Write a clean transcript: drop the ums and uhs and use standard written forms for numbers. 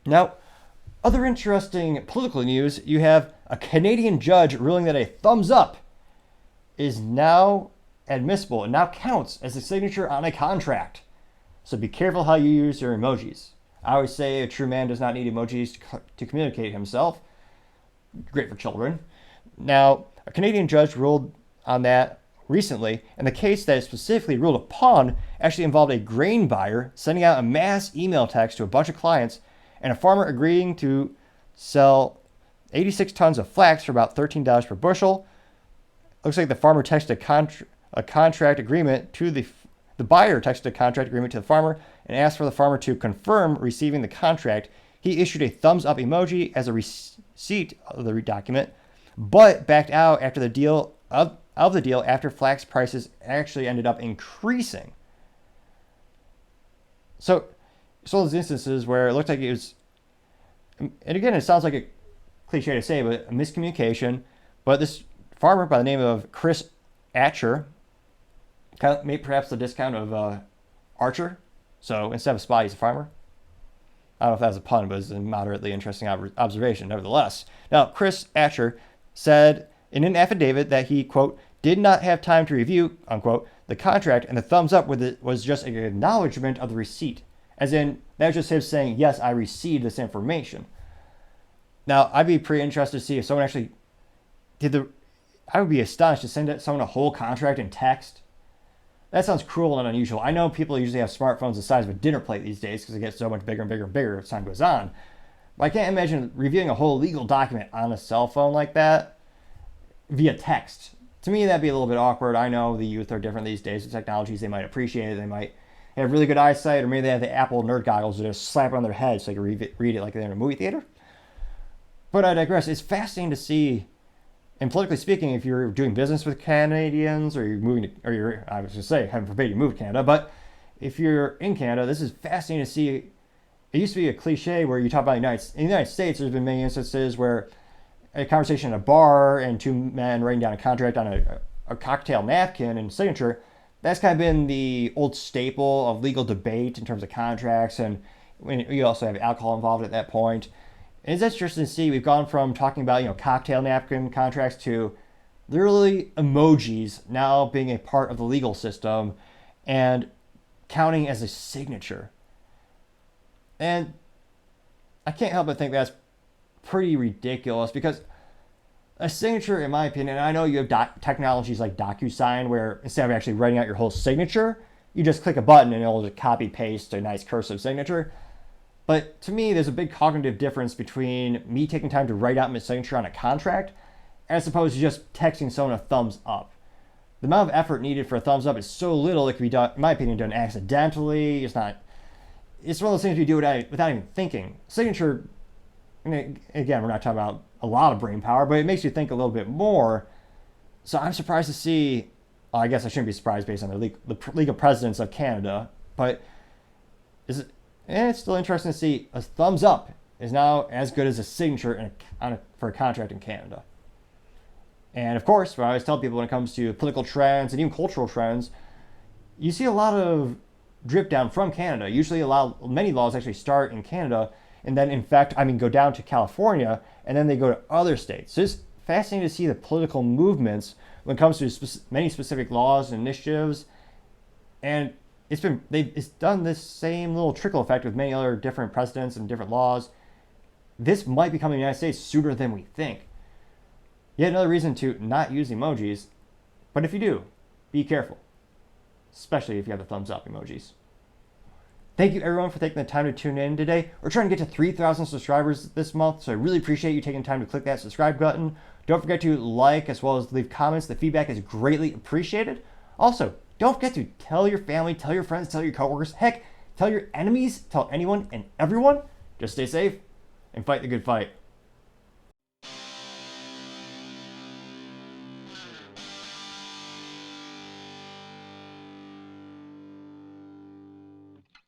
Now, other interesting political news, you have a Canadian judge ruling that a thumbs up is now admissible and now counts as a signature on a contract. So be careful how you use your emojis. I always say a true man does not need emojis to communicate himself. Great for children. Now, a Canadian judge ruled on that recently, and the case that is specifically ruled upon actually involved a grain buyer sending out a mass email text to a bunch of clients and a farmer agreeing to sell 86 tons of flax for about $13 per bushel. Looks like the farmer texted a contract agreement to the buyer texted a contract agreement to the farmer and asked for the farmer to confirm receiving the contract. He issued a thumbs up emoji as a receipt of the document, but backed out after the deal of the deal after flax prices actually ended up increasing. So those instances where it looked like it was, and again, it sounds like a cliche to say, but a miscommunication. But this farmer by the name of Chris Atcher, made perhaps the discount of Archer. So instead of a spy, he's a farmer. I don't know if that was a pun, but it's a moderately interesting observation, nevertheless. Now, Chris Atcher said in an affidavit that he, quote, did not have time to review, unquote, the contract, and the thumbs up with it was just an acknowledgement of the receipt. As in, that was just him saying, yes, I received this information. Now, I'd be pretty interested to see if someone actually I would be astonished to send someone a whole contract in text. That sounds cruel and unusual. I know people usually have smartphones the size of a dinner plate these days because it gets so much bigger and bigger and bigger as time goes on. But I can't imagine reviewing a whole legal document on a cell phone like that via text. To me, that'd be a little bit awkward. I know the youth are different these days with technologies. They might appreciate it. They might have really good eyesight, or maybe they have the Apple nerd goggles that just slap it on their head so they can read it like they're in a movie theater. But I digress. It's fascinating to see. And politically speaking, if you're doing business with Canadians, or you're moving to, or you're, I was going to say, heaven forbid you move to Canada, but if you're in Canada, this is fascinating to see. It used to be a cliche where you talk about in the United States, there's been many instances where a conversation at a bar and two men writing down a contract on a cocktail napkin and signature, that's kind of been the old staple of legal debate in terms of contracts, and when you also have alcohol involved at that point. It's interesting to see we've gone from talking about cocktail napkin contracts to literally emojis now being a part of the legal system and counting as a signature. And I can't help but think that's pretty ridiculous because a signature, in my opinion, and I know you have technologies like DocuSign where instead of actually writing out your whole signature, you just click a button and it'll just copy paste a nice cursive signature. But to me, there's a big cognitive difference between me taking time to write out my signature on a contract as opposed to just texting someone a thumbs up. The amount of effort needed for a thumbs up is so little it can be done, in my opinion, done accidentally. It's one of those things you do without even thinking. Signature, and again, we're not talking about a lot of brain power, but it makes you think a little bit more. So I'm surprised to see, well, I guess I shouldn't be surprised based on the legal precedents of Canada, but it's still interesting to see a thumbs up is now as good as a signature for a contract in Canada. And of course, what I always tell people when it comes to political trends and even cultural trends, you see a lot of drip down from Canada. Usually many laws actually start in Canada and then in fact, go down to California and then they go to other states. So it's fascinating to see the political movements when it comes to many specific laws and initiatives. And it's done this same little trickle effect with many other different precedents and different laws. This might become in the United States sooner than we think. Yet another reason to not use emojis, but if you do, be careful, especially if you have the thumbs up emojis. Thank you everyone for taking the time to tune in today. We're trying to get to 3,000 subscribers this month, so I really appreciate you taking time to click that subscribe button. Don't forget to like as well as leave comments. The feedback is greatly appreciated. Also, don't forget to tell your family, tell your friends, tell your coworkers, heck, tell your enemies, tell anyone and everyone. Just stay safe and fight the good fight.